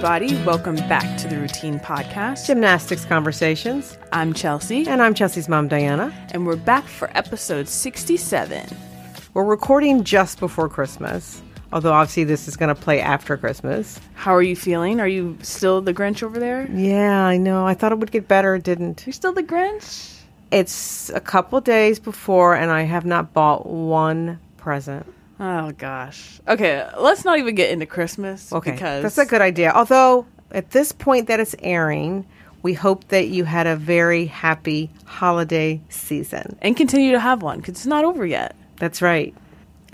everybody. Welcome back to the Routine Podcast. Gymnastics Conversations. I'm Chelsea. And I'm Chelsea's mom, Diana. And we're back for episode 67. We're recording just before Christmas, although obviously this is going to play after Christmas. How are you feeling? Are you still the Grinch over there? Yeah, I know. I thought it would get better. It didn't. You're still the Grinch? It's a couple days before, and I have not bought one present. Oh, gosh. Okay, let's not even get into Christmas. Okay, because that's a good idea. Although, at this point that it's airing, we hope that you had a very happy holiday season. And continue to have one, because it's not over yet. That's right.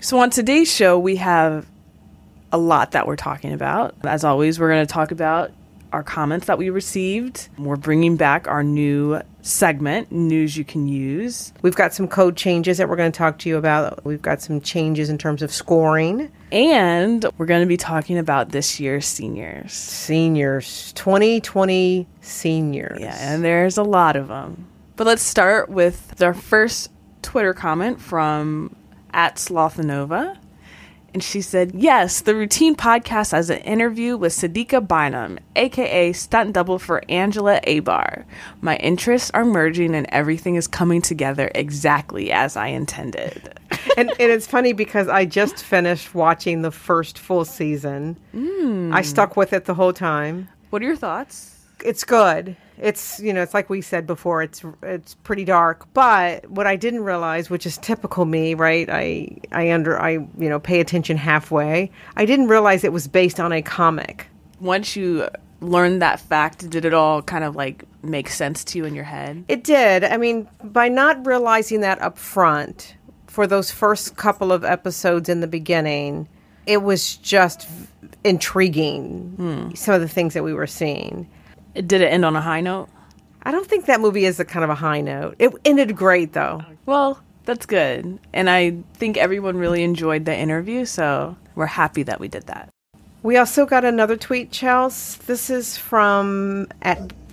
So on today's show, we have a lot that we're talking about. As always, we're going to talk about our comments that we received. We're bringing back our new segment, News You Can Use. We've got some code changes that we're going to talk to you about. We've got some changes in terms of scoring. And we're going to be talking about this year's seniors. Seniors. 2020 seniors. Yeah, and there's a lot of them. But let's start with our first Twitter comment from @Slothanova. And she said, yes, the Routine Podcast has an interview with Sadiqa Bynum, a.k.a. stunt double for Angela Abar. My interests are merging and everything is coming together exactly as I intended. And it's funny because I just finished watching the first full season. I stuck with it the whole time. What are your thoughts? It's good. It's, it's like we said before, it's pretty dark. But what I didn't realize, which is typical me, right? I pay attention halfway. I didn't realize it was based on a comic. Once you learned that fact, did it all kind of like make sense to you in your head? It did. I mean, by not realizing that up front for those first couple of episodes in the beginning, it was just intriguing. Some of the things that we were seeing. Did it end on a high note? I don't think that movie is a kind of a high note. It ended great, though. Well, that's good. And I think everyone really enjoyed the interview, so we're happy that we did that. We also got another tweet, Chels. This is from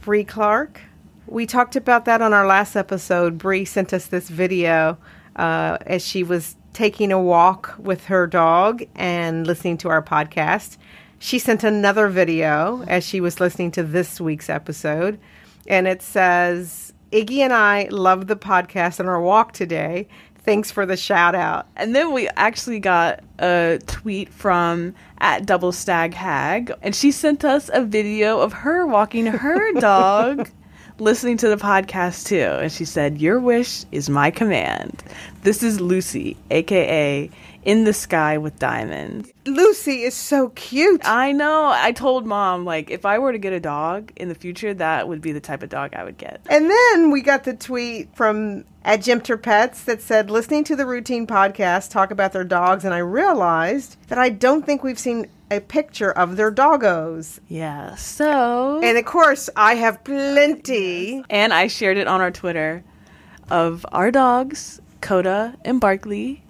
@Bree Clark. We talked about that on our last episode. Bree sent us this video as she was taking a walk with her dog and listening to our podcast. She sent another video as she was listening to this week's episode, and it says, Iggy and I love the podcast on our walk today. Thanks for the shout out. And then we actually got a tweet from @DoubleStagHag, and she sent us a video of her walking her dog listening to the podcast too. And she said, your wish is my command. This is Lucy, a.k.a. In the Sky with Diamonds. Lucy is so cute. I know. I told Mom, like, if I were to get a dog in the future, that would be the type of dog I would get. And then we got the tweet from @JimterPets that said, listening to the Routine Podcast talk about their dogs, and I realized that I don't think we've seen a picture of their doggos. Yeah, so... And of course, I have plenty. And I shared it on our Twitter of our dogs, Coda and Barkley.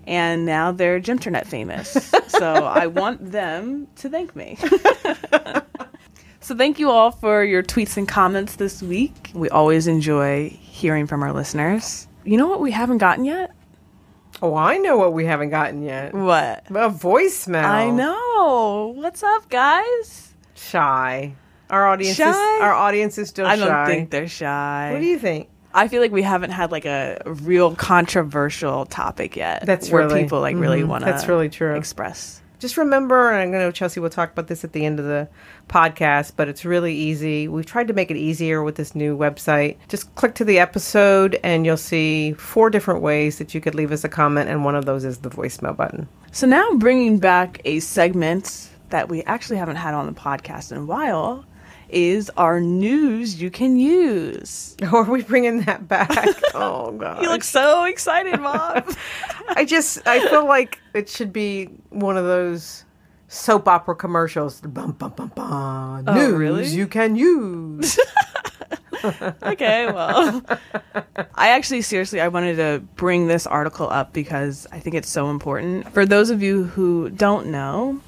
And now they're Gymternet famous. So I want them to thank me. So thank you all for your tweets and comments this week. We always enjoy hearing from our listeners. You know what we haven't gotten yet? Oh, I know what we haven't gotten yet. What? A voicemail. I know. What's up, guys? Shy. Our audience is still shy. I don't think they're shy. What do you think? I feel like we haven't had like a real controversial topic yet. That's where really, people like really want to. That's really true. Express. Just remember, and I know Chelsea will talk about this at the end of the podcast, but it's really easy. We've tried to make it easier with this new website. Just click to the episode and you'll see 4 different ways that you could leave us a comment, and one of those is the voicemail button. So now I'm bringing back a segment that we actually haven't had on the podcast in a while. Is our News You Can Use. Or are we bringing that back? Oh, God. You look so excited, Mom. I feel like it should be one of those soap opera commercials. Bum, bum, bum, bum. Oh, News really? You Can Use. Okay, well. I wanted to bring this article up because I think it's so important. For those of you who don't know,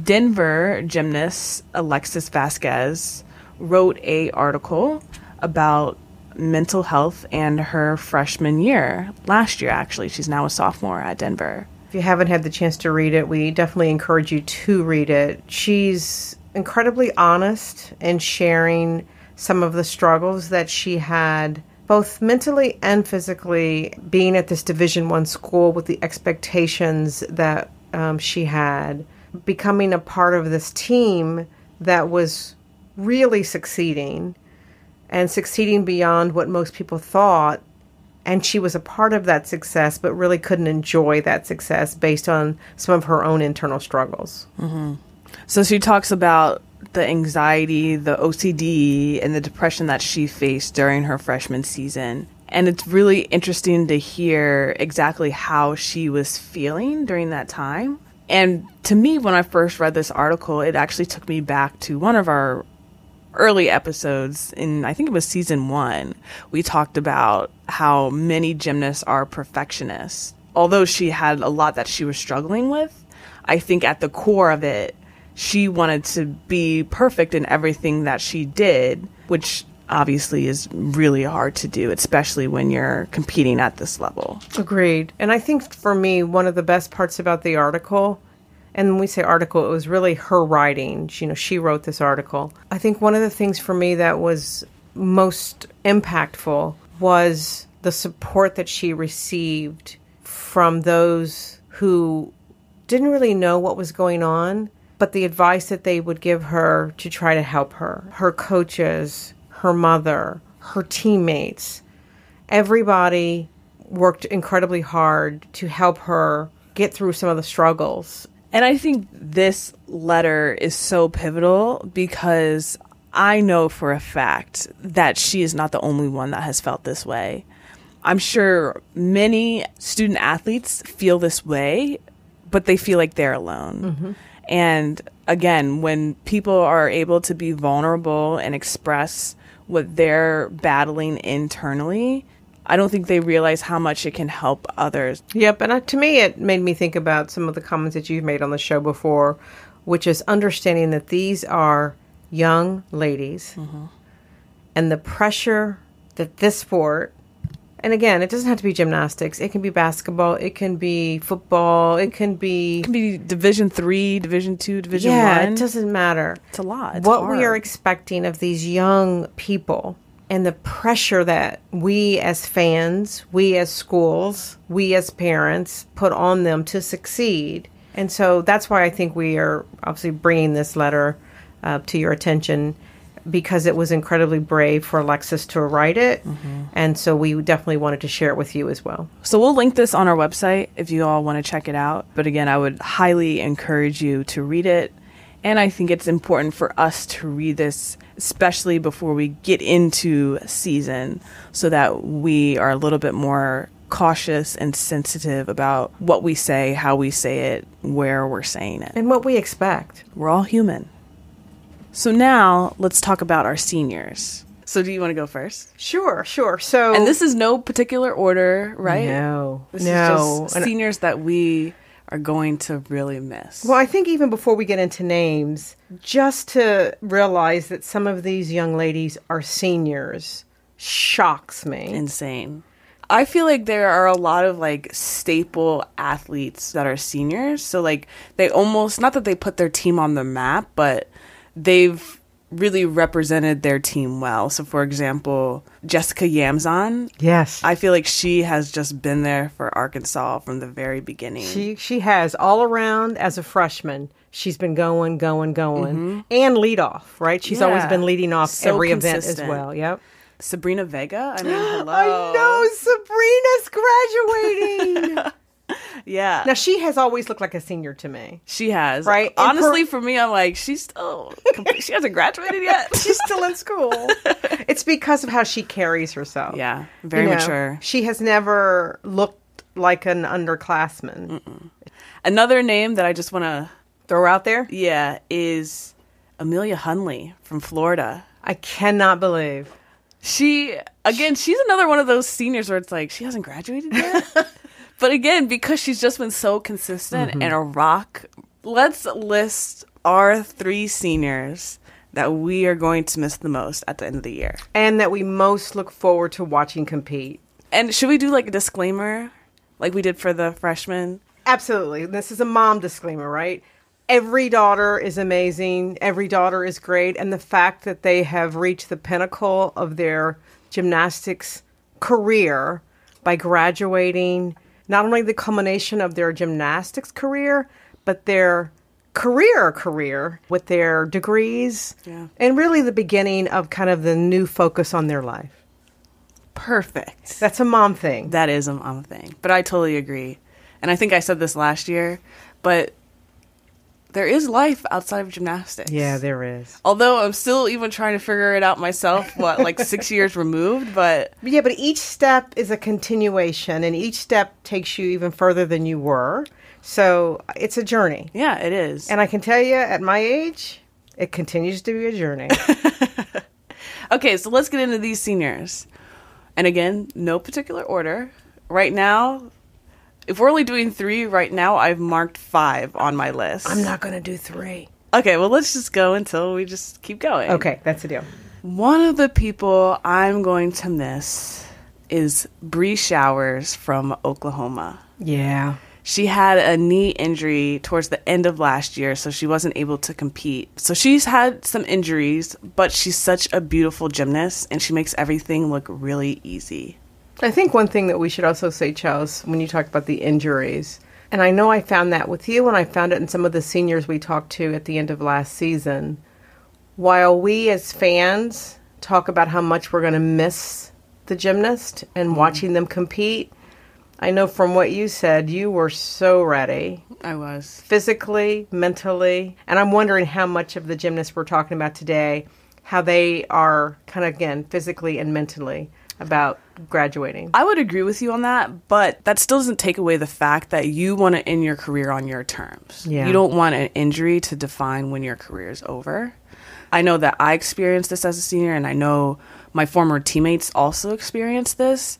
Denver gymnast Alexis Vasquez wrote an article about mental health and her freshman year. Last year, actually. She's now a sophomore at Denver. If you haven't had the chance to read it, we definitely encourage you to read it. She's incredibly honest in sharing some of the struggles that she had, both mentally and physically, being at this Division I school with the expectations that she had, becoming a part of this team that was really succeeding and succeeding beyond what most people thought. And she was a part of that success, but really couldn't enjoy that success based on some of her own internal struggles. Mm-hmm. So she talks about the anxiety, the OCD, and the depression that she faced during her freshman season. And it's really interesting to hear exactly how she was feeling during that time. And to me, when I first read this article, it actually took me back to one of our early episodes in, I think it was season 1. We talked about how many gymnasts are perfectionists. Although she had a lot that she was struggling with, I think at the core of it, she wanted to be perfect in everything that she did, which obviously is really hard to do, especially when you're competing at this level. Agreed. And I think for me, one of the best parts about the article, and when we say article, it was really her writing. She wrote this article. I think one of the things for me that was most impactful was the support that she received from those who didn't really know what was going on, but the advice that they would give her to try to help her. Her coaches, her mother, her teammates, everybody worked incredibly hard to help her get through some of the struggles. And I think this letter is so pivotal because I know for a fact that she is not the only one that has felt this way. I'm sure many student athletes feel this way, but they feel like they're alone. Mm-hmm. And again, when people are able to be vulnerable and express what they're battling internally, I don't think they realize how much it can help others. Yep. And to me, it made me think about some of the comments that you've made on the show before, which is understanding that these are young ladies, mm-hmm. and the pressure that this sport, and again, it doesn't have to be gymnastics. It can be basketball. It can be football. It can be Division III, Division II, Division I. Yeah, it doesn't matter. It's a lot. It's what hard. We are expecting of these young people and the pressure that we as fans, we as schools, we as parents put on them to succeed. And so that's why I think we are obviously bringing this letter to your attention, because it was incredibly brave for Alexis to write it. Mm-hmm. And so we definitely wanted to share it with you as well. So we'll link this on our website if you all want to check it out. But again, I would highly encourage you to read it. And I think it's important for us to read this, especially before we get into season, so that we are a little bit more cautious and sensitive about what we say, how we say it, where we're saying it. And what we expect. We're all human. So now let's talk about our seniors. So do you want to go first? Sure. So, and this is no particular order, right? No. This is just seniors that we are going to really miss. Well, I think even before we get into names, just to realize that some of these young ladies are seniors shocks me. Insane. I feel like there are a lot of like staple athletes that are seniors. So like they almost, not that they put their team on the map, but they've really represented their team well. So, for example, Jessica Yamzon. Yes. I feel like she has just been there for Arkansas from the very beginning. She has all around as a freshman. She's been going, mm-hmm. and lead off, right? She's always been leading off so every consistent event as well. Yep. Sabrina Vega. I mean, hello. I know, Sabrina's graduating. Yeah. Now, she has always looked like a senior to me. She has. Right? Honestly, for me, I'm like, she hasn't graduated yet. She's still in school. It's because of how she carries herself. Yeah. Very mature. She has never looked like an underclassman. Mm-mm. Another name that I just want to throw out there? Yeah, is Amelia Hunley from Florida. I cannot believe. She's another one of those seniors where it's like, she hasn't graduated yet? But again, because she's just been so consistent and a rock, let's list our 3 seniors that we are going to miss the most at the end of the year. And that we most look forward to watching compete. And should we do like a disclaimer like we did for the freshmen? Absolutely. This is a mom disclaimer, right? Every daughter is amazing. Every daughter is great. And the fact that they have reached the pinnacle of their gymnastics career by graduating, not only the culmination of their gymnastics career, but their career with their degrees, and really the beginning of kind of the new focus on their life. Perfect. That's a mom thing. That is a mom thing. But I totally agree. And I think I said this last year, but there is life outside of gymnastics. Yeah, there is. Although I'm still even trying to figure it out myself, like 6 years removed, but... Yeah, but each step is a continuation, and each step takes you even further than you were. So it's a journey. Yeah, it is. And I can tell you, at my age, it continues to be a journey. Okay, so let's get into these seniors. And again, no particular order. Right now, if we're only doing 3 right now, I've marked 5 on my list. I'm not going to do 3. Okay, well, let's just go until we just keep going. Okay, that's the deal. One of the people I'm going to miss is Bree Showers from Oklahoma. Yeah. She had a knee injury towards the end of last year, so she wasn't able to compete. So she's had some injuries, but she's such a beautiful gymnast, and she makes everything look really easy. I think one thing that we should also say, Chels, when you talk about the injuries, and I know I found that with you, and I found it in some of the seniors we talked to at the end of last season, while we as fans talk about how much we're going to miss the gymnast and watching them compete, I know from what you said, you were so ready. I was. Physically, mentally. And I'm wondering how much of the gymnasts we're talking about today, how they are kind of, again, physically and mentally about graduating. I would agree with you on that, but that still doesn't take away the fact that you want to end your career on your terms. Yeah. You don't want an injury to define when your career is over. I know that I experienced this as a senior, and I know my former teammates also experienced this.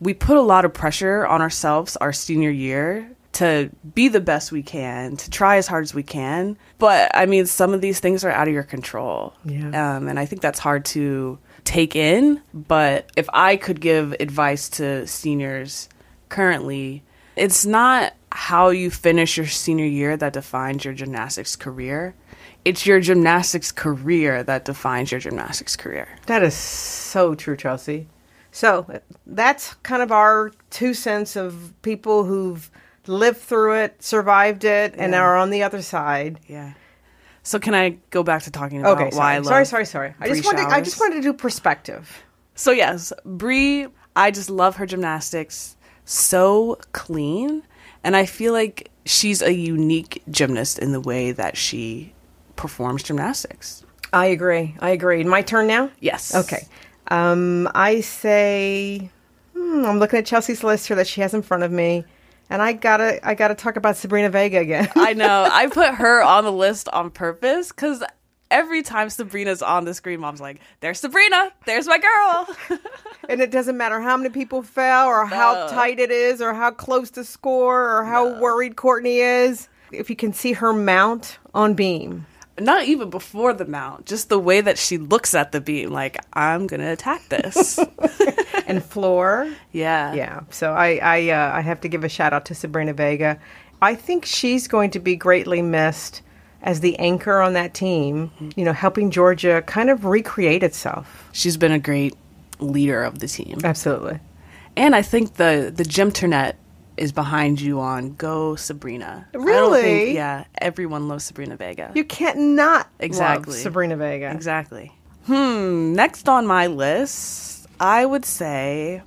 We put a lot of pressure on ourselves our senior year to be the best we can, to try as hard as we can. But, I mean, some of these things are out of your control. Yeah. And I think that's hard to take in. But if I could give advice to seniors currently, it's not how you finish your senior year that defines your gymnastics career. It's your gymnastics career that defines your gymnastics career. That is so true, Chelsea. So that's kind of our 2 cents of people who've lived through it, survived it, and are on the other side. Yeah. So can I go back to talking about why I love Sorry. I just wanted to do perspective. So yes, Bree, I just love her gymnastics. So clean. And I feel like she's a unique gymnast in the way that she performs gymnastics. I agree. My turn now? Yes. Okay. I say, I'm looking at Chelsea's list here that she has in front of me, and I gotta talk about Sabrina Vega again. I know. I put her on the list on purpose because every time Sabrina's on the screen, Mom's like, "There's Sabrina. There's my girl." And it doesn't matter how many people fell, or how tight it is, or how close to score, or how worried Courtney is. If you can see her mount on beam. Not even before the mount, just the way that she looks at the beam, like, I'm going to attack this. And floor. Yeah. Yeah. So I have to give a shout out to Sabrina Vega. I think she's going to be greatly missed as the anchor on that team, helping Georgia kind of recreate itself. She's been a great leader of the team. Absolutely. And I think the Gymternet is behind you on Go Sabrina. Really? Everyone loves Sabrina Vega. You can't not love Sabrina Vega. Exactly. Next on my list, I would say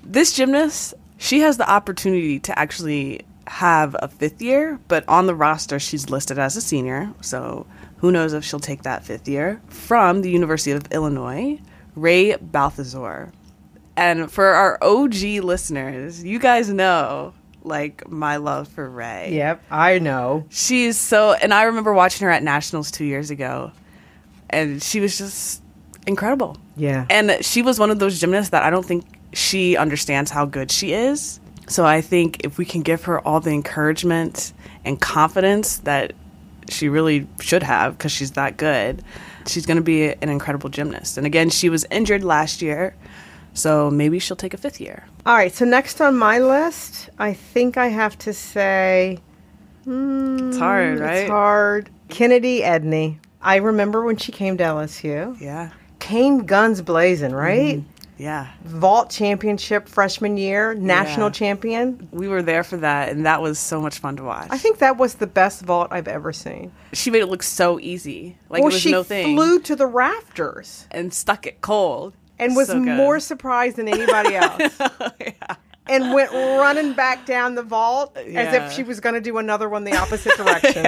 this gymnast, she has the opportunity to actually have a 5th year, but on the roster, she's listed as a senior. So who knows if she'll take that 5th year. From the University of Illinois, Ray Balthazar. And for our OG listeners, you guys know, my love for Ray. Yep, I know. She's so... And I remember watching her at Nationals 2 years ago, and she was just incredible. Yeah. And she was one of those gymnasts that I don't think she understands how good she is. So I think if we can give her all the encouragement and confidence that she really should have, because she's that good, she's going to be an incredible gymnast. And again, she was injured last year, so maybe she'll take a 5th year. All right, so next on my list, I think I have to say It's hard, right? It's hard. Kennedy Edney. I remember when she came to LSU. Yeah. Came guns blazing, right? Mm-hmm. Yeah. Vault championship freshman year, national champion. We were there for that, and that was so much fun to watch. I think that was the best vault I've ever seen. She made it look so easy. Like, well, it was no thing. She flew to the rafters. And stuck it cold. And was more surprised than anybody else. Yeah. And went running back down the vault as if she was going to do another one the opposite direction.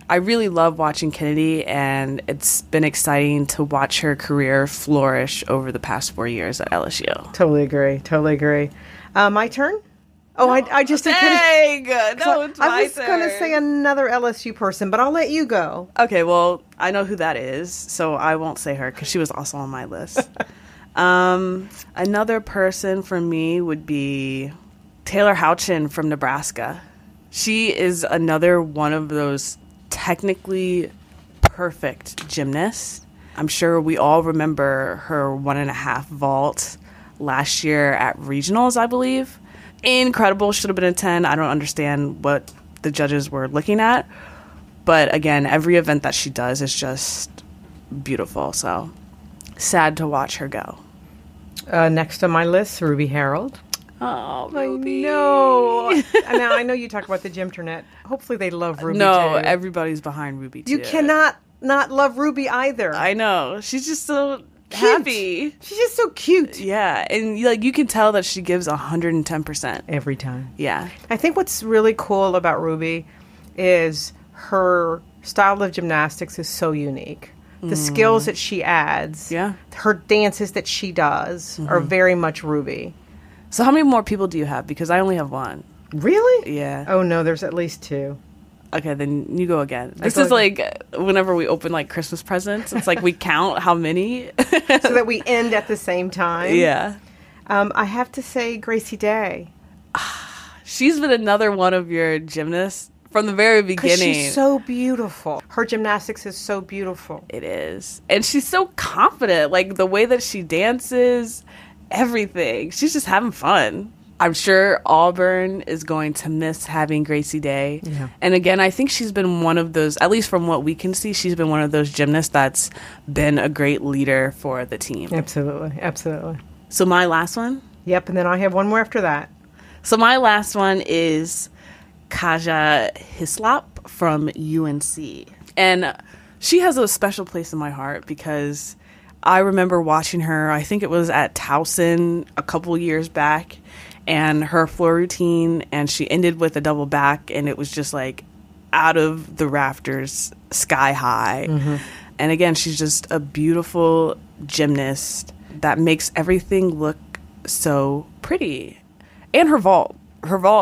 I really love watching Kennedy, and it's been exciting to watch her career flourish over the past 4 years at LSU. Totally agree. My turn? Oh, no. I just... Dang! No, it's my turn. I was going to say another LSU person, but I'll let you go. Okay, well, I know who that is, so I won't say her because she was also on my list. Another person for me would be Taylor Houchin from Nebraska. She is another one of those technically perfect gymnasts. I'm sure we all remember her 1.5 vault last year at regionals, I believe. Incredible. Should have been a 10. I don't understand what the judges were looking at. But again, every event that she does is just beautiful. So sad to watch her go. Next on my list, Ruby Harold. Oh, Ruby. I know. Now, I know you talk about the Gymternet. Hopefully they love Ruby, No, too. everybody's behind Ruby, too. You cannot not love Ruby either. I know. She's just so cute. Happy. She's just so cute. Yeah, and you can tell that she gives 110%. Every time. Yeah. I think what's really cool about Ruby is her style of gymnastics is so unique. The skills that she adds, her dances that she does are very much Ruby. So how many more people do you have? Because I only have one. Really? Yeah. Oh, no, there's at least 2. Okay, then you go again. This is like whenever we open like Christmas presents, it's like we count how many. So that we end at the same time. Yeah. I have to say Gracie Day. She's been another one of your gymnasts from the very beginning. Because she's so beautiful. Her gymnastics is so beautiful. It is. And she's so confident. Like the way that she dances, everything. She's just having fun. I'm sure Auburn is going to miss having Gracie Day. Yeah. And again, I think she's been one of those, at least from what we can see, she's been one of those gymnasts that's been a great leader for the team. Absolutely. So my last one? Yep, and then I have one more after that. So my last one is Kaja Hislop from UNC. And she has a special place in my heart because I remember watching her, I think it was at Towson a couple years back, and her floor routine, and she ended with a double back, and it was just like out of the rafters, sky high. Mm-hmm. And again, she's just a beautiful gymnast that makes everything look so pretty. And her vault,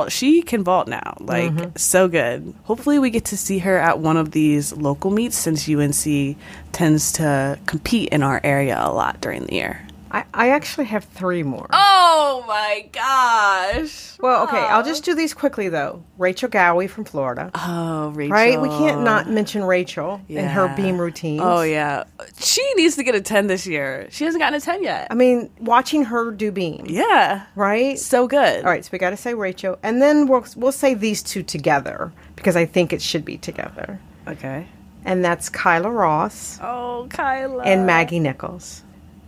she can vault now, like so good. Hopefully we get to see her at one of these local meets since UNC tends to compete in our area a lot during the year. I actually have 3 more. Oh my gosh. Well, okay, I'll just do these quickly though. Rachel Gowie from Florida. Oh, Rachel. Right? We can't not mention Rachel and her beam routines. Oh, yeah. She needs to get a 10 this year. She hasn't gotten a 10 yet. I mean, watching her do beam. Yeah. Right? So good. All right, so we got to say Rachel. And then we'll say these 2 together because I think it should be together. Okay. And that's Kyla Ross. Oh, Kyla. And Maggie Nichols.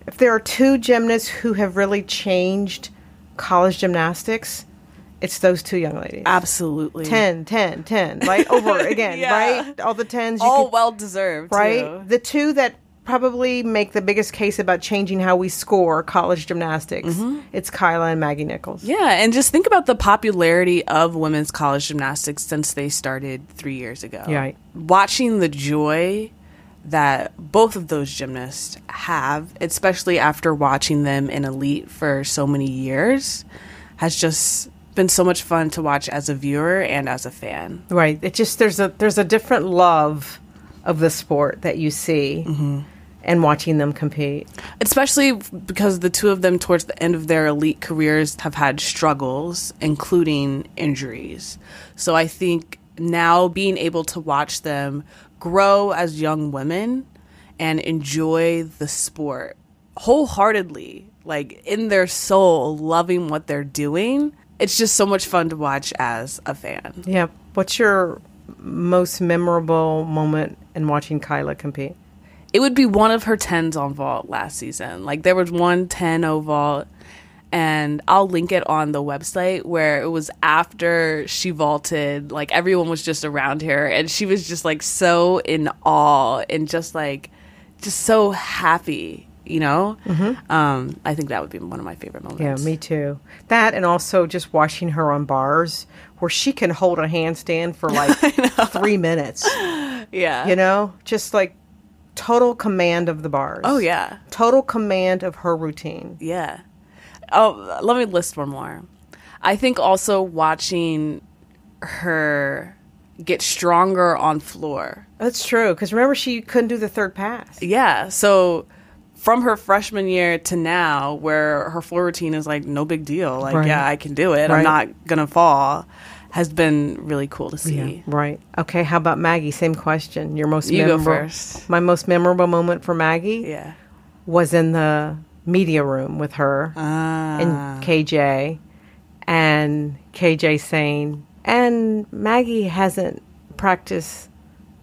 If there are 2 gymnasts who have really changed college gymnastics, it's those 2 young ladies. Absolutely. 10, right? Over again, right? All the 10s. All well-deserved, right? Too. The 2 that probably make the biggest case about changing how we score college gymnastics. It's Kyla and Maggie Nichols. Yeah, and just think about the popularity of women's college gymnastics since they started 3 years ago. Right. Watching the joy that both of those gymnasts have, especially after watching them in elite for so many years, has just been so much fun to watch as a viewer and as a fan. Right. It just there's a different love of the sport that you see and watching them compete. Especially because the 2 of them towards the end of their elite careers have had struggles, including injuries. So I think now being able to watch them grow as young women and enjoy the sport wholeheartedly, like in their soul, loving what they're doing, it's just so much fun to watch as a fan. Yeah. What's your most memorable moment in watching Kyla compete? It would be one of her 10s on vault last season. Like, there was one 10-0 vault, and I'll link it on the website, where it was after she vaulted. Like, everyone was just around her, and she was just, like, so in awe and just so happy, you know? Mm-hmm. I think that would be one of my favorite moments. Yeah, me too. That, and also just watching her on bars where she can hold a handstand for like 3 minutes. Yeah. You know? Just like total command of the bars. Oh, yeah. Total command of her routine. Yeah. Oh, let me list one more. I think also watching her get stronger on floor. That's true, because remember, she couldn't do the third pass. Yeah, so from her freshman year to now, where her floor routine is like no big deal. Like, Right. yeah, I can do it. Right. I'm not going to fall. Has been really cool to see. Yeah, right. Okay, how about Maggie? Same question. Your most You go memorable. first. My most memorable moment for Maggie Yeah. was in the media room with her and KJ, and KJ saying, and Maggie hasn't practiced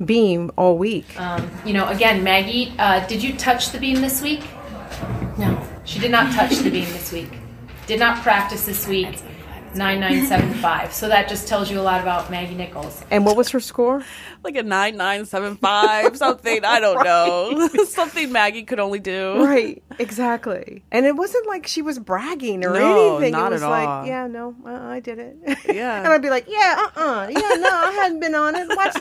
beam all week. Again, Maggie, did you touch the beam this week? No, she did not touch the beam this week. Did not practice this week. 9975. So that just tells you a lot about Maggie Nichols. And what was her score? Like a 9975, something, I don't know. Something Maggie could only do. Right, exactly. And it wasn't like she was bragging or No, anything. not It was at like, all. yeah, no, I did it. Yeah. And I'd be like, yeah, yeah, no, I hadn't been on it. Watch,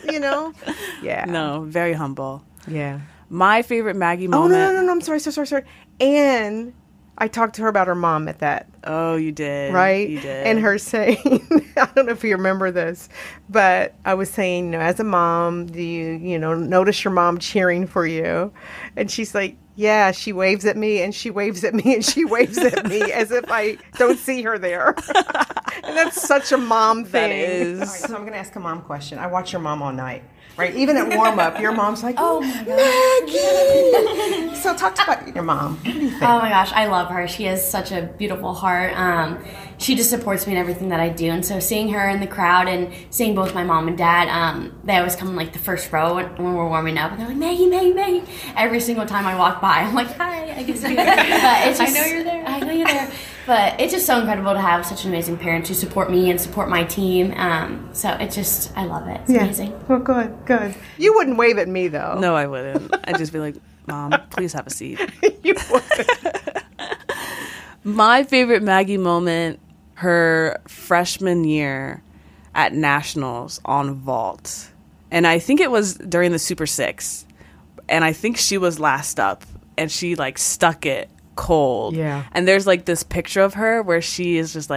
Yeah. No, very humble. Yeah. My favorite Maggie Oh, moment. no, I'm sorry. And I talked to her about her mom at that. Oh, you did. Right? You did. And her saying, I don't know if you remember this, but I was saying, as a mom, do you notice your mom cheering for you? And she's like, yeah, she waves at me and she waves at me and she waves at me as if I don't see her there. And that's such a mom thing. That is. All right, so I'm going to ask a mom question. I watch your mom all night. Right, even at warm up, your mom's like, "Oh my God." So talk about your mom. What do you think? Oh my gosh, I love her. She has such a beautiful heart. She just supports me in everything that I do. And so seeing her in the crowd and seeing both my mom and dad, they always come in like the first row when we're warming up, and they're like, Maggie, Maggie, Maggie. Every single time I walk by, I'm like, hi, I guess you're there. But it's just, I know you're there. I know you're there. But it's just so incredible to have such an amazing parent to support me and support my team. So it's just, I love it. It's amazing. Well, good. You wouldn't wave at me, though. No, I wouldn't. I'd just be like, Mom, please have a seat. You would. My favorite Maggie moment, her freshman year at Nationals on vault. And I think it was during the Super Six. And I think she was last up. And she, stuck it cold. Yeah. And there's, this picture of her where she is just,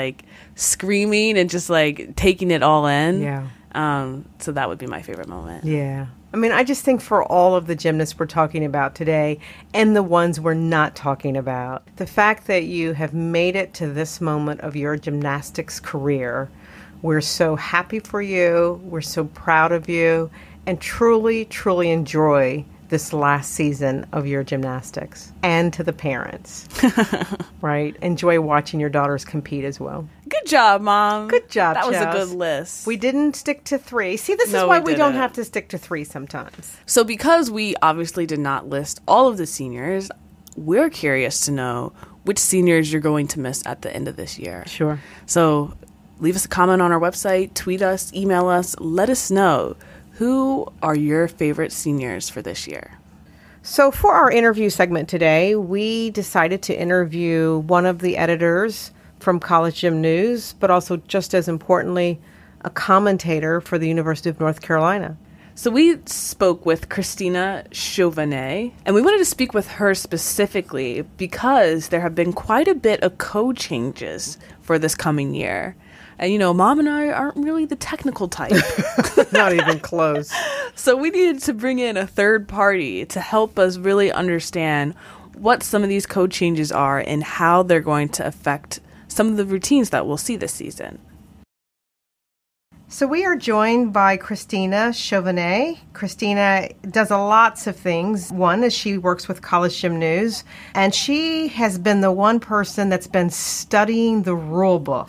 screaming and just, taking it all in. Yeah. So that would be my favorite moment. Yeah. I mean, I just think for all of the gymnasts we're talking about today and the ones we're not talking about, the fact that you have made it to this moment of your gymnastics career, we're so happy for you, we're so proud of you, and truly, truly enjoy this last season of your gymnastics. And to the parents, right? Enjoy watching your daughters compete as well. Good job, Mom. Good job, That was a Chels. good list. We didn't stick to 3. See, this is No, why we we don't didn't. have to stick to 3 sometimes. So because we obviously did not list all of the seniors, we're curious to know which seniors you're going to miss at the end of this year. Sure. So leave us a comment on our website, tweet us, email us, let us know who are your favorite seniors for this year. So for our interview segment today, we decided to interview one of the editors from College Gym News, but also just as importantly, a commentator for the University of North Carolina. So we spoke with Christina Chauvenet, and we wanted to speak with her specifically because there have been quite a bit of code changes for this coming year. And, Mom and I aren't really the technical type. Not even close. So we needed to bring in a third party to help us really understand what some of these code changes are and how they're going to affect some of the routines that we'll see this season. So we are joined by Christina Chauvenet. Christina does lots of things. One is she works with College Gym News, and she has been the one person that's been studying the rule book.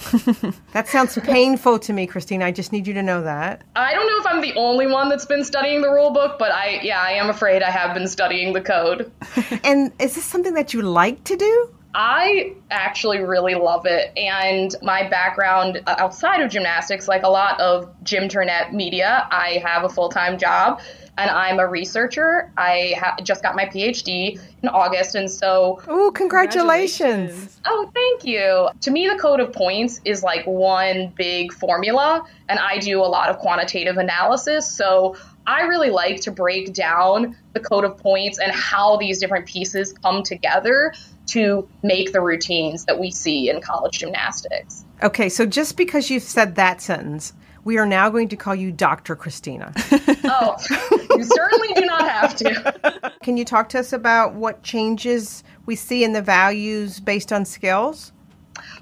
That sounds painful to me, Christina. I just need you to know that. I don't know if I'm the only one that's been studying the rule book, but I am afraid I have been studying the code. And is this something that you like to do? I actually really love it, and my background outside of gymnastics, like a lot of gymternet media, I have a full-time job, and I'm a researcher. I just got my PhD in August, and so... Oh, congratulations. Oh, thank you. To me, the code of points is like one big formula, and I do a lot of quantitative analysis, so I really like to break down the code of points and how these different pieces come together to make the routines that we see in college gymnastics. Okay, so just because you've said that sentence, we are now going to call you Dr. Christina. Oh, you certainly do not have to. Can you talk to us about what changes we see in the values based on skills?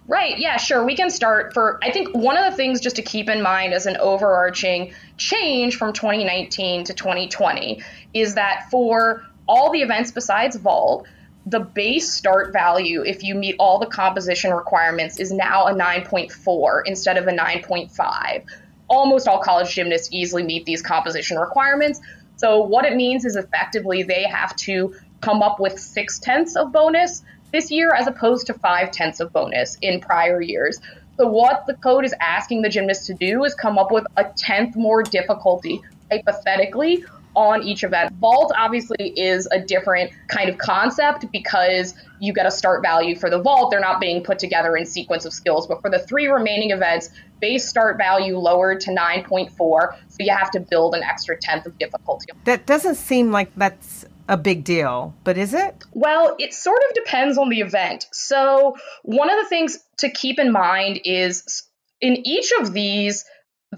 Right, yeah, sure. We can start I think one of the things just to keep in mind as an overarching change from 2019 to 2020 is that for all the events besides vault, the base start value, if you meet all the composition requirements, is now a 9.4 instead of a 9.5. Almost all college gymnasts easily meet these composition requirements. So what it means is effectively they have to come up with 6/10 of bonus this year as opposed to 5/10 of bonus in prior years. So what the code is asking the gymnast to do is come up with a 10th more difficulty, hypothetically, on each event. Vault obviously is a different kind of concept because you get a start value for the vault. They're not being put together in sequence of skills. But for the 3 remaining events, base start value lowered to 9.4. So you have to build an extra 10th of difficulty. That doesn't seem like that's a big deal, but is it? Well, it sort of depends on the event. So one of the things to keep in mind is in each of these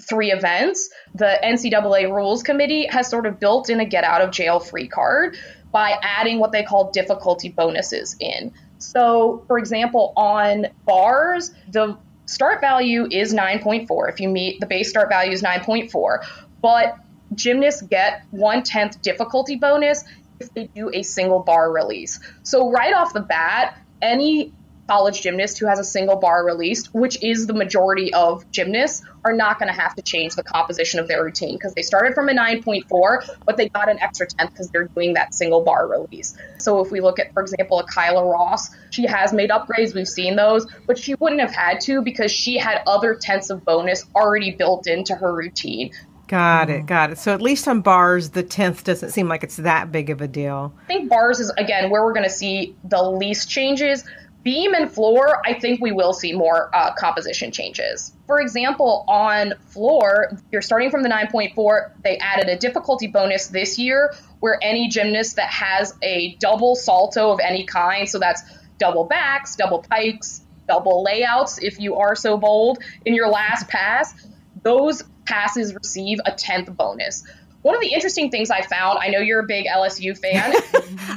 3 events, the NCAA Rules Committee has sort of built in a get out of jail free card by adding what they call difficulty bonuses in. So, for example, on bars, the start value is 9.4. If you meet the base start value is 9.4, but gymnasts get 1/10 difficulty bonus if they do a single bar release. So right off the bat, any college gymnast who has a single bar released, which is the majority of gymnasts, are not going to have to change the composition of their routine because they started from a 9.4, but they got an extra 10th because they're doing that single bar release. So if we look at, for example, a Kyla Ross, she has made upgrades, we've seen those, but she wouldn't have had to because she had other 10ths of bonus already built into her routine. Got it. So at least on bars, the 10th doesn't seem like it's that big of a deal. I think bars is, again, where we're going to see the least changes. Beam and floor, I think we will see more composition changes. For example, on floor, you're starting from the 9.4. They added a difficulty bonus this year where any gymnast that has a double salto of any kind, so that's double backs, double pikes, double layouts, if you are so bold, in your last pass, those passes receive a 10th bonus. One of the interesting things I found, I know you're a big LSU fan.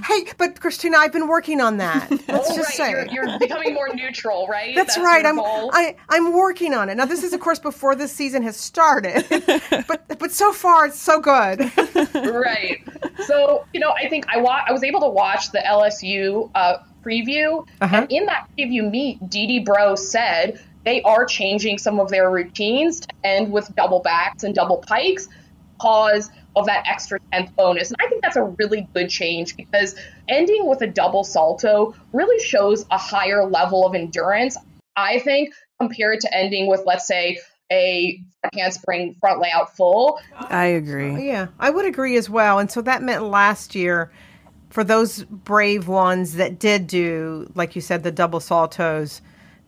Hey, but Christina, I've been working on that. Let's just say. You're becoming more neutral, right? That's right. I'm working on it. Now, this is, of course, before this season has started. but so far, it's so good. Right. So, I think I was able to watch the LSU preview. And in that preview meet, Dee Bro said they are changing some of their routines to end with double backs and double pikes because of that extra 10th bonus. And I think that's a really good change because ending with a double salto really shows a higher level of endurance, I think, compared to ending with, let's say, a handspring front layout full. I agree. Yeah, I would agree as well. And so that meant last year, for those brave ones that did do, like you said, the double saltos,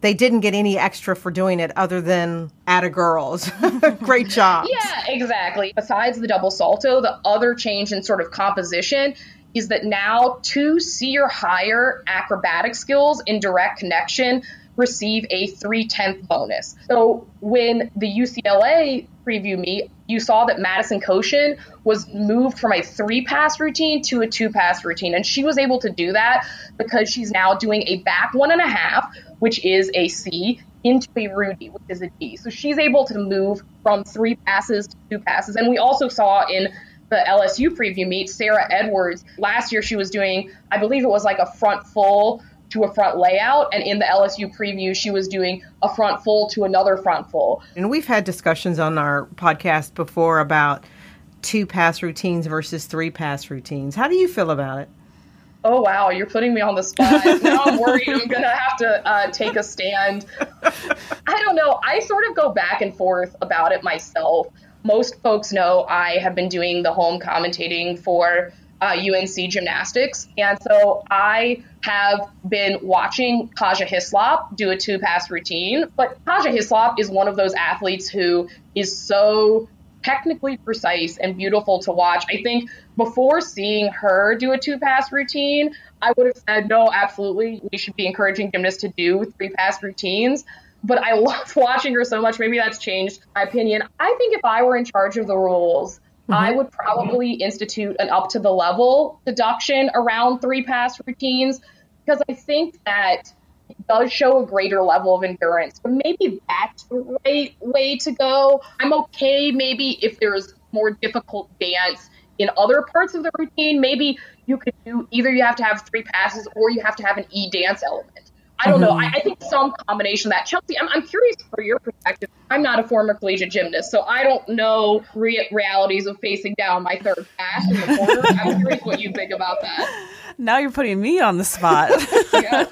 they didn't get any extra for doing it other than atta girls. Great job. Yeah, exactly. Besides the double salto, the other change in sort of composition is that now 2 C or higher acrobatic skills in direct connection receive a 3/10 bonus. So when the UCLA preview meet, you saw that Madison Koshin was moved from a 3-pass routine to a 2-pass routine. And she was able to do that because she's now doing a back 1.5, which is a C, into a Rudy, which is a D. So she's able to move from 3 passes to 2 passes. And we also saw in the LSU preview meet, Sarah Edwards, last year she was doing, I believe it was like a front full to a front layout. And in the LSU preview, she was doing a front full to another front full. And we've had discussions on our podcast before about 2 pass routines versus 3 pass routines. How do you feel about it? Oh, wow, you're putting me on the spot. Now I'm worried I'm going to have to take a stand. I don't know. I sort of go back and forth about it myself. Most folks know I have been doing the home commentating for UNC gymnastics. And so I have been watching Kaja Hislop do a 2-pass routine. But Kaja Hislop is one of those athletes who is so technically precise and beautiful to watch. I think before seeing her do a 2-pass routine, I would have said, no, absolutely, we should be encouraging gymnasts to do 3-pass routines. But I love watching her so much. Maybe that's changed my opinion. I think if I were in charge of the rules, I would probably institute an up to the level deduction around 3-pass routines, because I think that it does show a greater level of endurance. But maybe that's the right way to go. I'm okay maybe if there's more difficult dance in other parts of the routine. Maybe you could do either you have to have 3 passes or you have to have an E-dance element. I don't know. I think some combination of that. Chelsea, I'm curious for your perspective. I'm not a former collegiate gymnast, so I don't know realities of facing down my third pass in the corner. I'm curious what you think about that. Now you're putting me on the spot. Yeah.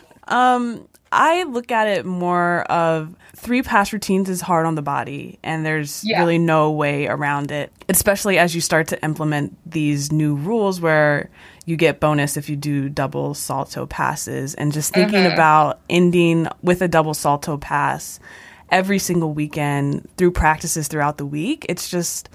I look at it more of 3-pass routines is hard on the body, and there's really no way around it, especially as you start to implement these new rules where you get bonus if you do double salto passes. And just thinking about ending with a double salto pass every single weekend through practices throughout the week, it's just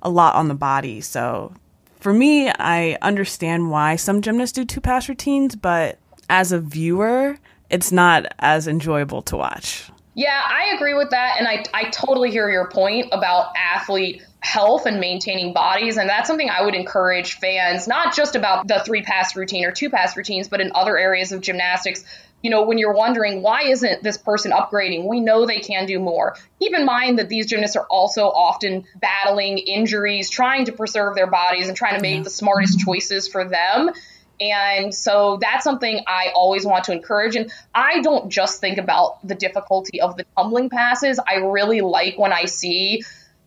a lot on the body. So for me, I understand why some gymnasts do 2-pass routines, but as a viewer, it's not as enjoyable to watch. Yeah, I agree with that. And I totally hear your point about athlete health and maintaining bodies. And that's something I would encourage fans, not just about the 3-pass routine or 2-pass routines, but in other areas of gymnastics. You know, when you're wondering, why isn't this person upgrading? We know they can do more. Keep in mind that these gymnasts are also often battling injuries, trying to preserve their bodies and trying to make the smartest choices for them. And so that's something I always want to encourage. And I don't just think about the difficulty of the tumbling passes. I really like when I see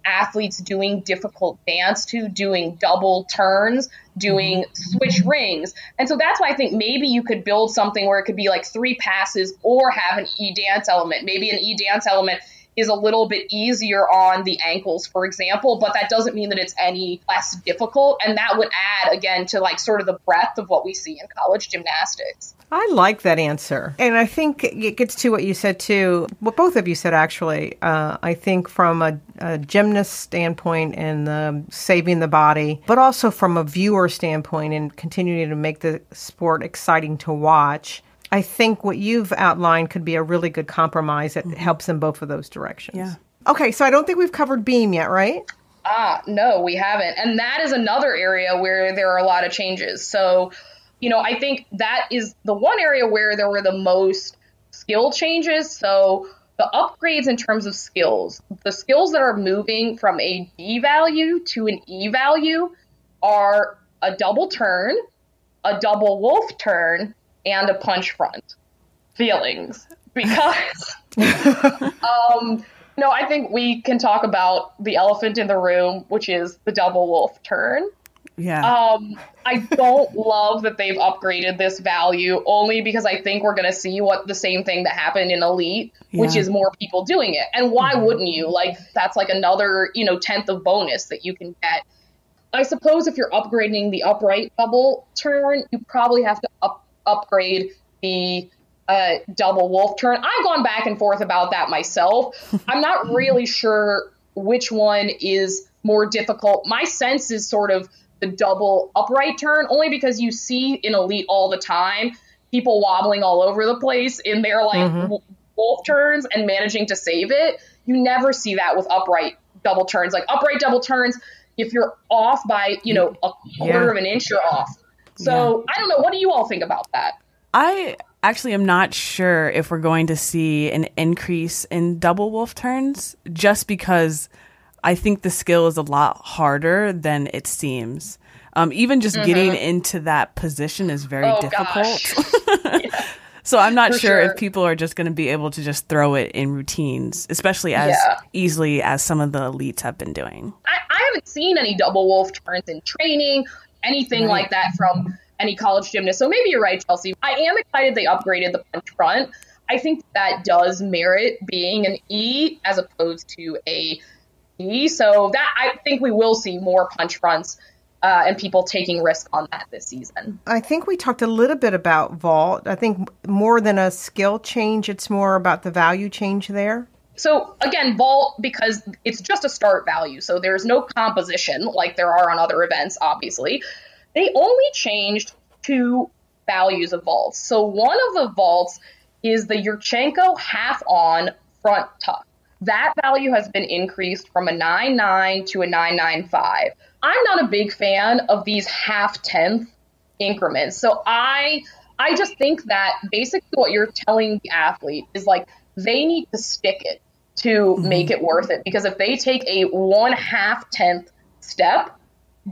athletes doing difficult dance to doing double turns, doing switch rings. And so that's why I think maybe you could build something where it could be like 3 passes or have an E-dance element. Maybe an E-dance element is a little bit easier on the ankles, for example, but that doesn't mean that it's any less difficult. And that would add, again, to like sort of the breadth of what we see in college gymnastics. I like that answer. And I think it gets to what you said, too, what both of you said, actually. I think from a gymnast standpoint and saving the body, but also from a viewer standpoint and continuing to make the sport exciting to watch, I think what you've outlined could be a really good compromise that helps in both of those directions. Yeah. Okay, so I don't think we've covered beam yet, right? No, we haven't. And that is another area where there are a lot of changes. So, you know, I think that is the one area where there were the most skill changes. So the upgrades in terms of skills, the skills that are moving from a D value to an E value are a double turn, a double wolf turn, and a punch front. Feelings. Because, I think we can talk about the elephant in the room, which is the double wolf turn. Yeah. I don't love that they've upgraded this value, only because I think we're going to see the same thing that happened in elite, which is more people doing it. And why wouldn't you? Like, that's like another, 10th of bonus that you can get. I suppose if you're upgrading the upright double turn, you probably have to upgrade the double wolf turn. I've gone back and forth about that myself. I'm not really sure which one is more difficult. My sense is sort of the double upright turn, only because you see in elite all the time people wobbling all over the place in their wolf turns and managing to save it. You never see that with upright double turns. Like upright double turns, if you're off by a quarter of an inch, you're off. So I don't know. What do you all think about that? I Actually, I'm not sure if we're going to see an increase in double wolf turns, just because I think the skill is a lot harder than it seems. Even just getting into that position is very difficult. Yeah, So I'm not for sure sure. if people are just going to be able to just throw it in routines, especially as easily as some of the elites have been doing. I haven't seen any double wolf turns in training, anything like that from any college gymnast. So maybe you're right, Chelsea. I am excited they upgraded the punch front. I think that does merit being an E as opposed to a E. So that I think we will see more punch fronts and people taking risk on that this season. I think we talked a little bit about vault. I think more than a skill change, it's more about the value change there. So again, vault, because it's just a start value. So there's no composition like there are on other events, obviously. They only changed 2 values of vaults. So one of the vaults is the Yurchenko half-on front tuck. That value has been increased from a 9.9 to a 9.95. I'm not a big fan of these half-tenth increments. So I just think that basically what you're telling the athlete is like they need to stick it to make it worth it. Because if they take a 1/2 step,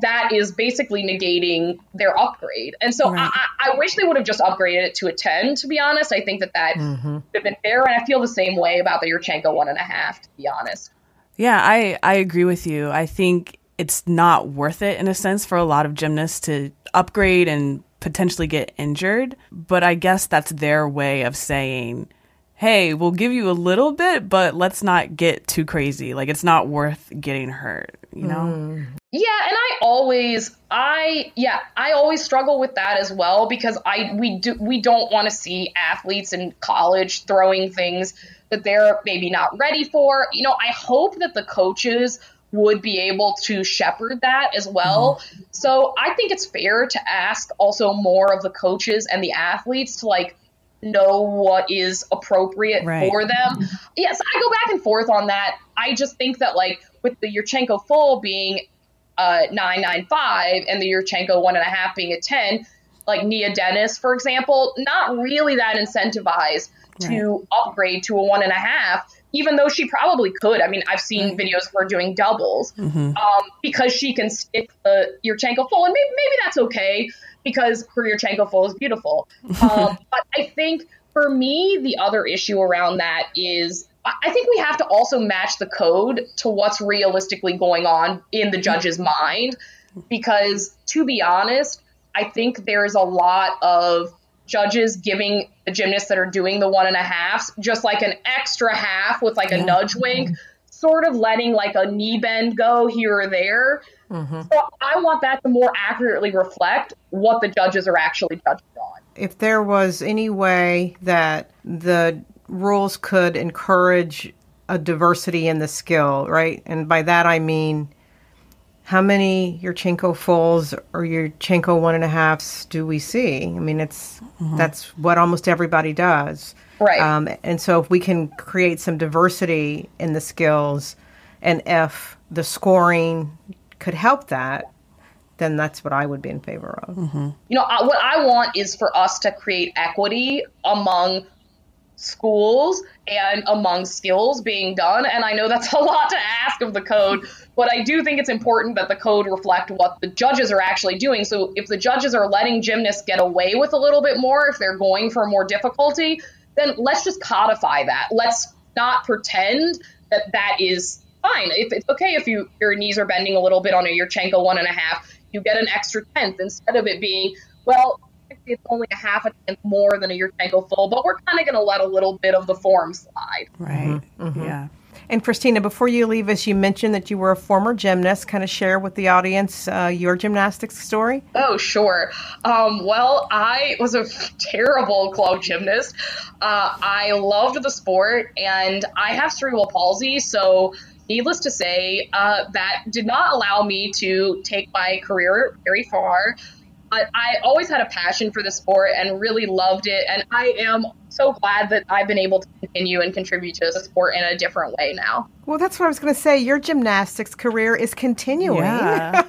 that is basically negating their upgrade. And so I wish they would have just upgraded it to a 10, to be honest. I think that would have been fair. And I feel the same way about the Yurchenko 1.5, to be honest. Yeah, I agree with you. I think it's not worth it in a sense for a lot of gymnasts to upgrade and potentially get injured. But I guess that's their way of saying, hey, we'll give you a little bit, but let's not get too crazy. Like, it's not worth getting hurt, you know? Yeah, and I always struggle with that as well, because we don't want to see athletes in college throwing things that they're maybe not ready for. You know, I hope that the coaches would be able to shepherd that as well. So I think it's fair to ask also more of the coaches and the athletes to like know what is appropriate for them. Yes, I go back and forth on that. I just think that like with the Yurchenko full being 9.95 and the Yurchenko 1.5 being a 10, like Nia Dennis, for example, not really that incentivized to upgrade to a 1.5, even though she probably could. I mean, I've seen videos of her doing doubles because she can stick the Yurchenko full, and maybe that's okay because her Yurchenko full is beautiful. But I think for me, the other issue around that is I think we have to also match the code to what's realistically going on in the judge's mind, because to be honest, I think there's a lot of judges giving the gymnasts that are doing the 1.5s just like an extra half with like a nudge wink, sort of letting like a knee bend go here or there. So I want that to more accurately reflect what the judges are actually judging on. If there was any way that the rules could encourage a diversity in the skill, right? And by that I mean, how many Yurchenko fulls or Yurchenko 1.5s do we see? I mean, that's what almost everybody does. Right. And so if we can create some diversity in the skills, and if the scoring could help that, then that's what I would be in favor of. You know, what I want is for us to create equity among schools and among skills being done. And I know that's a lot to ask of the code, but I do think it's important that the code reflect what the judges are actually doing. So if the judges are letting gymnasts get away with a little bit more, if they're going for more difficulty, then let's just codify that. Let's not pretend that that is fine. If it's okay if your knees are bending a little bit on a Yurchenko 1.5, you get an extra tenth instead of it being, well, it's only a 0.5 tenth more than a Yurchenko full, but we're kind of going to let a little bit of the form slide. Right. Yeah. And Christina, before you leave us, you mentioned that you were a former gymnast. Kind of share with the audience your gymnastics story. Oh, sure. Well, I was a terrible club gymnast. I loved the sport, and I have cerebral palsy, so needless to say, that did not allow me to take my career very far. But I always had a passion for the sport and really loved it. And I am so glad that I've been able to continue and contribute to the sport in a different way now. Well, that's what I was going to say. Your gymnastics career is continuing. Yeah.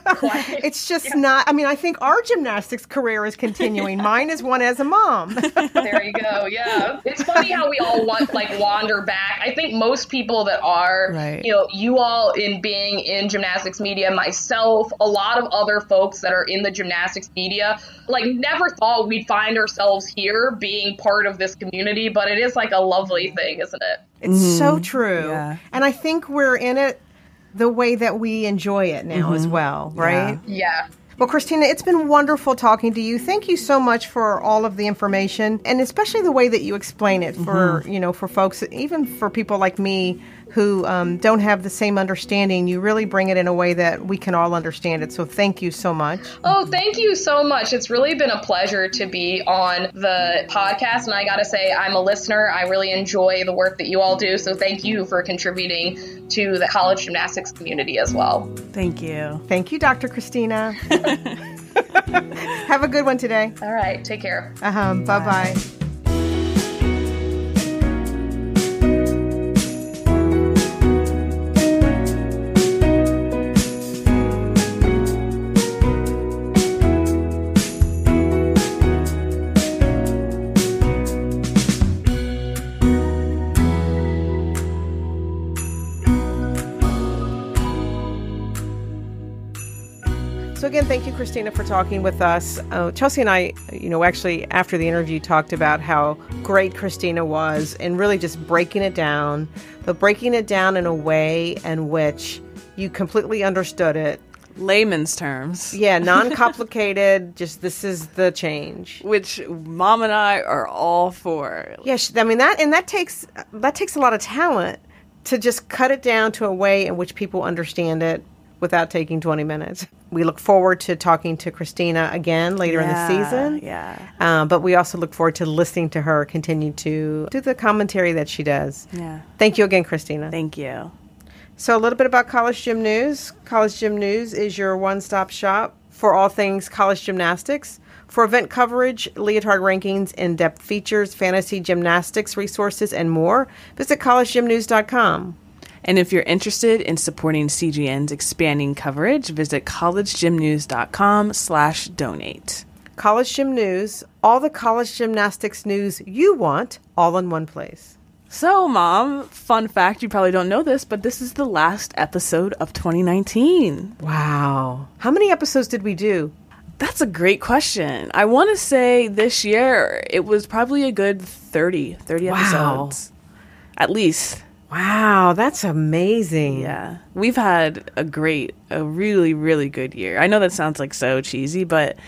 It's just not, I mean, I think our gymnastics career is continuing. Mine is one as a mom. There you go. Yeah. It's funny how we all wander back. I think most people that are, Right. You all in being in gymnastics media, myself, a lot of other folks that are in the gymnastics media, never thought we'd find ourselves here being part of this community, but it is a lovely thing, isn't it? It's so true. Yeah. And I think we're in it the way that we enjoy it now as well, right? Yeah. Well, Christina, it's been wonderful talking to you. Thank you so much for all of the information, and especially the way that you explain it for, for folks, even for people like me who don't have the same understanding. You really bring it in a way that we can all understand it. So thank you so much. Oh, thank you so much. It's really been a pleasure to be on the podcast. And I got to say, I'm a listener. I really enjoy the work that you all do. So thank you for contributing to the college gymnastics community as well. Thank you. Thank you, Dr. Christina. Have a good one today. All right. Take care. Bye-bye. So again, thank you, Christina, for talking with us. Chelsea and I, actually after the interview talked about how great Christina was and really just breaking it down, but breaking it down in a way in which you completely understood it. Layman's terms. Yeah, non-complicated, just this is the change. Which Mom and I are all for. Yeah, that takes a lot of talent to just cut it down to a way in which people understand it without taking 20 minutes. We look forward to talking to Christina again later in the season. Yeah. But we also look forward to listening to her continue to do the commentary that she does. Yeah. Thank you again, Christina. Thank you. So a little bit about College Gym News. College Gym News is your one-stop shop for all things college gymnastics. For event coverage, leotard rankings, in-depth features, fantasy gymnastics resources, and more, visit collegegymnews.com. And if you're interested in supporting CGN's expanding coverage, visit collegegymnews.com/donate. College Gym News, all the college gymnastics news you want, all in one place. So, Mom, fun fact, you probably don't know this, but this is the last episode of 2019. Wow. How many episodes did we do? That's a great question. I want to say this year it was probably a good 30 episodes. At least. Wow, that's amazing. Yeah. We've had a really, really good year. I know that sounds so cheesy, but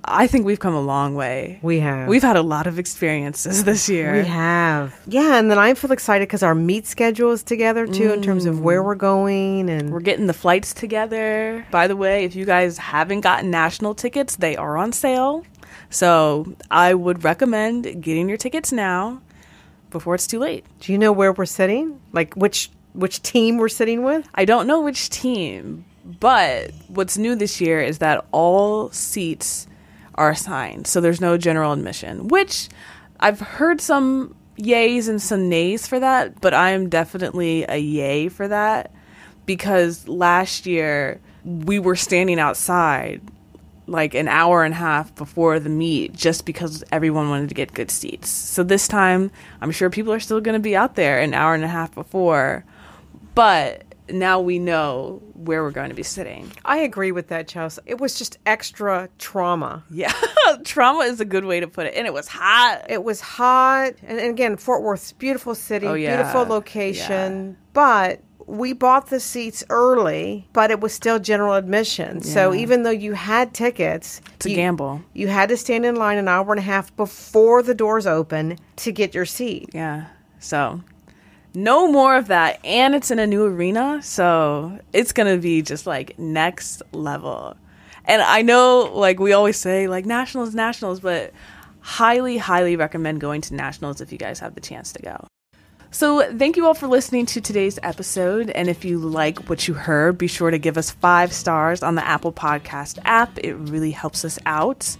I think we've come a long way. We have. We've had a lot of experiences this year. We have. Yeah, and then I feel excited because our meet schedule is together, too, in terms of where we're going. And we're getting the flights together. By the way, if you guys haven't gotten national tickets, they are on sale. So I would recommend getting your tickets now before it's too late. Do you know where we're sitting? Which team we're sitting with? I don't know which team, but what's new this year is that all seats are assigned, so there's no general admission, which I've heard some yays and some nays for that, but I'm definitely a yay for that because last year we were standing outside an hour and a half before the meet just because everyone wanted to get good seats. So this time, I'm sure people are still going to be out there an hour and a half before, but now we know where we're going to be sitting. I agree with that, Chelsea. It was just extra trauma. Yeah, trauma is a good way to put it. And it was hot. It was hot. And again, Fort Worth's beautiful city, beautiful location. Yeah. But we bought the seats early, but it was still general admission. Yeah. So even though you had tickets, it's a gamble. You had to stand in line an hour and a half before the doors open to get your seat. Yeah. So no more of that. And it's in a new arena. So it's going to be just next level. And I know we always say nationals, but highly, highly recommend going to nationals if you guys have the chance to go. So thank you all for listening to today's episode. And if you like what you heard, be sure to give us 5 stars on the Apple Podcast app. It really helps us out.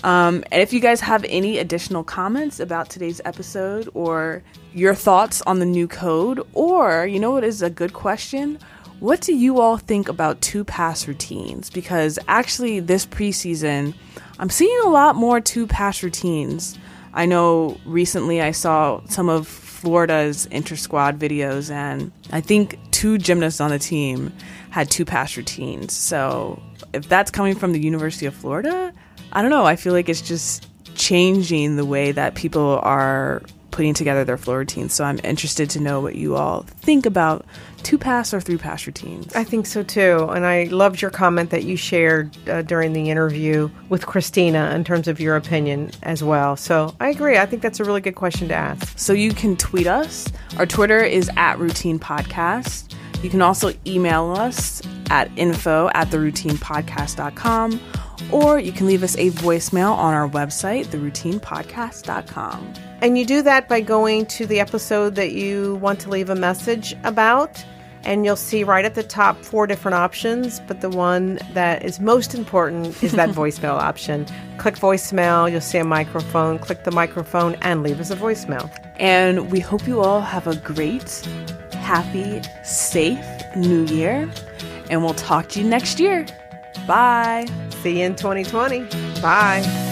And if you guys have any additional comments about today's episode or your thoughts on the new code, or you know what is a good question? What do you all think about 2-pass routines? Because actually this preseason, I'm seeing a lot more 2-pass routines. I know recently I saw some of Florida's inter-squad videos, and I think 2 gymnasts on the team had 2-pass routines. So if that's coming from the University of Florida, I don't know. I feel like it's just changing the way that people are putting together their floor routines. So I'm interested to know what you all think about 2-pass or 3-pass routines. I think so too. And I loved your comment that you shared during the interview with Christina in terms of your opinion as well. So I agree. I think that's a really good question to ask. So you can tweet us. Our Twitter is @routinepodcast. You can also email us at info@theroutinepodcast.com, or you can leave us a voicemail on our website, theroutinepodcast.com. And you do that by going to the episode that you want to leave a message about, and you'll see right at the top 4 different options, but the one that is most important is that voicemail option. Click voicemail, you'll see a microphone, click the microphone, and leave us a voicemail. And we hope you all have a great, happy, safe New Year, and we'll talk to you next year. Bye. See you in 2020. Bye.